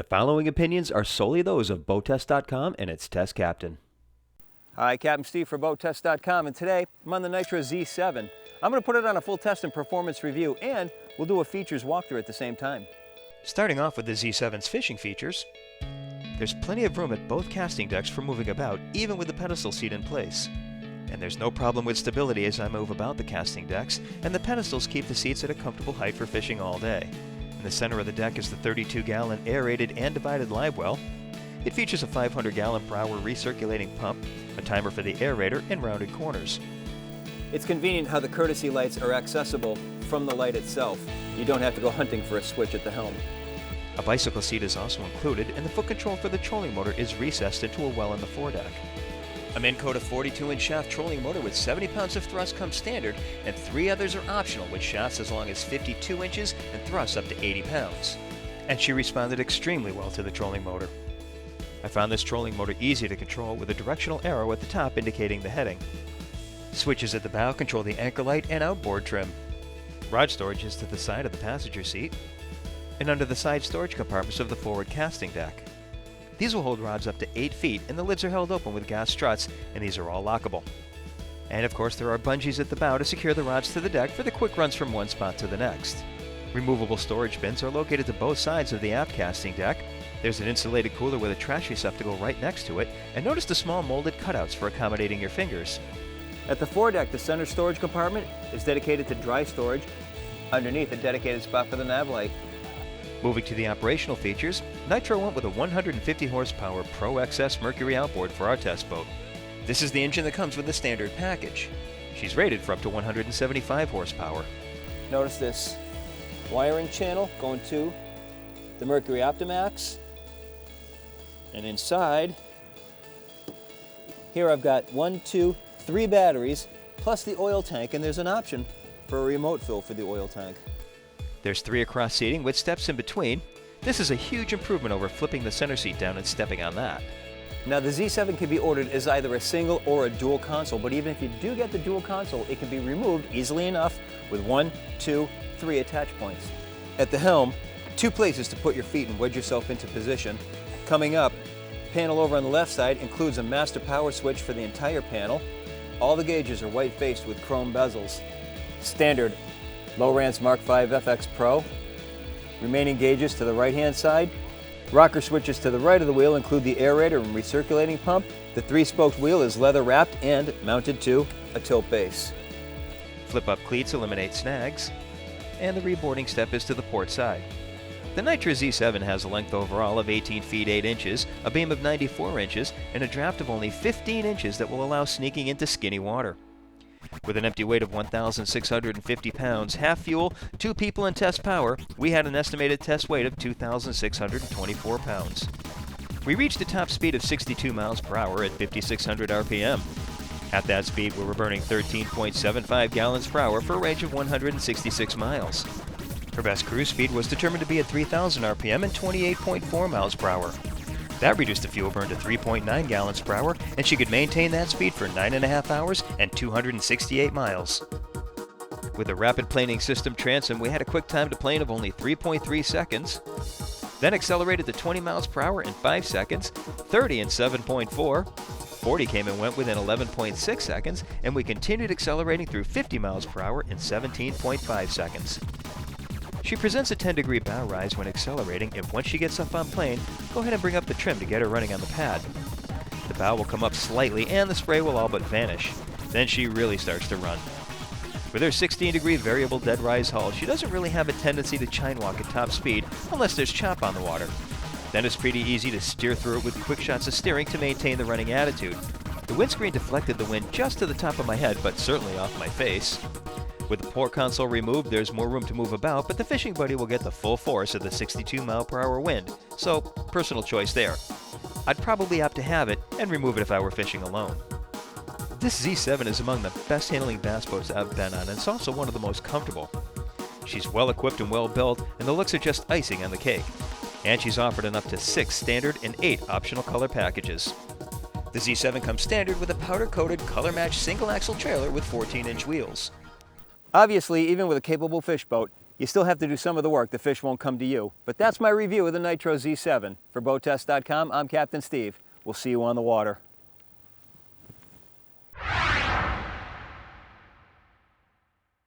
The following opinions are solely those of BoatTEST.com and its test captain. Hi, Captain Steve for BoatTEST.com, and today I'm on the Nitro Z7. I'm going to put it on a full test and performance review, and we'll do a features walkthrough at the same time. Starting off with the Z7's fishing features, there's plenty of room at both casting decks for moving about, even with the pedestal seat in place. And there's no problem with stability as I move about the casting decks, and the pedestals keep the seats at a comfortable height for fishing all day. In the center of the deck is the 32-gallon aerated and divided live well. It features a 500-gallon-per-hour recirculating pump, a timer for the aerator, and rounded corners. It's convenient how the courtesy lights are accessible from the light itself. You don't have to go hunting for a switch at the helm. A bicycle seat is also included, and the foot control for the trolling motor is recessed into a well in the foredeck. A Minn Kota 42-inch shaft trolling motor with 70 pounds of thrust comes standard, and 3 others are optional with shafts as long as 52 inches and thrusts up to 80 pounds. And she responded extremely well to the trolling motor. I found this trolling motor easy to control with a directional arrow at the top indicating the heading. Switches at the bow control the anchor light and outboard trim. Rod storage is to the side of the passenger seat and under the side storage compartments of the forward casting deck. These will hold rods up to 8 feet, and the lids are held open with gas struts, and these are all lockable. And of course there are bungees at the bow to secure the rods to the deck for the quick runs from one spot to the next. Removable storage bins are located to both sides of the aft casting deck. There's an insulated cooler with a trash receptacle right next to it, and notice the small molded cutouts for accommodating your fingers. At the foredeck, the center storage compartment is dedicated to dry storage. Underneath, a dedicated spot for the nav light. Moving to the operational features, Nitro went with a 150 horsepower Pro XS Mercury outboard for our test boat. This is the engine that comes with the standard package. She's rated for up to 175 horsepower. Notice this wiring channel going to the Mercury Optimax. And inside, here I've got 1, 2, 3 batteries, plus the oil tank, and there's an option for a remote fill for the oil tank. There's 3 across seating with steps in between. This is a huge improvement over flipping the center seat down and stepping on that. Now the Z7 can be ordered as either a single or a dual console, but even if you do get the dual console, it can be removed easily enough with 1, 2, 3 attach points. At the helm, 2 places to put your feet and wedge yourself into position. Coming up, panel over on the left side includes a master power switch for the entire panel. All the gauges are white-faced with chrome bezels. Standard Lowrance Mark V FX Pro. Remaining gauges to the right-hand side. Rocker switches to the right of the wheel include the aerator and recirculating pump. The 3-spoked wheel is leather-wrapped and mounted to a tilt base. Flip-up cleats eliminate snags, and the reboarding step is to the port side. The Nitro Z7 has a length overall of 18 feet 8 inches, a beam of 94 inches, and a draft of only 15 inches that will allow sneaking into skinny water. With an empty weight of 1,650 pounds, half fuel, 2 people and test power, we had an estimated test weight of 2,624 pounds. We reached a top speed of 62 miles per hour at 5,600 RPM. At that speed, we were burning 13.75 gallons per hour for a range of 166 miles. Her best cruise speed was determined to be at 3,000 RPM and 28.4 miles per hour. That reduced the fuel burn to 3.9 gallons per hour, and she could maintain that speed for 9.5 hours and 268 miles. With the rapid planing system transom, we had a quick time to plane of only 3.3 seconds, then accelerated to 20 miles per hour in 5 seconds, 30 in 7.4, 40 came and went within 11.6 seconds, and we continued accelerating through 50 miles per hour in 17.5 seconds. She presents a 10-degree bow rise when accelerating, and once she gets up on plane, go ahead and bring up the trim to get her running on the pad. The bow will come up slightly and the spray will all but vanish. Then she really starts to run. With her 16-degree variable dead rise hull, she doesn't really have a tendency to chine walk at top speed unless there's chop on the water. Then it's pretty easy to steer through it with quick shots of steering to maintain the running attitude. The windscreen deflected the wind just to the top of my head, but certainly off my face. With the port console removed, there's more room to move about, but the fishing buddy will get the full force of the 62 mile per hour wind, so personal choice there. I'd probably opt to have it and remove it if I were fishing alone. This Z7 is among the best handling bass boats I've been on, and it's also one of the most comfortable. She's well equipped and well built, and the looks are just icing on the cake. And she's offered in up to 6 standard and 8 optional color packages. The Z7 comes standard with a powder-coated, color-matched single-axle trailer with 14-inch wheels. Obviously, even with a capable fish boat, You still have to do some of the work. The fish won't come to you. But that's my review of the Nitro Z7. For BoatTEST.com, I'm Captain Steve. We'll see you on the water.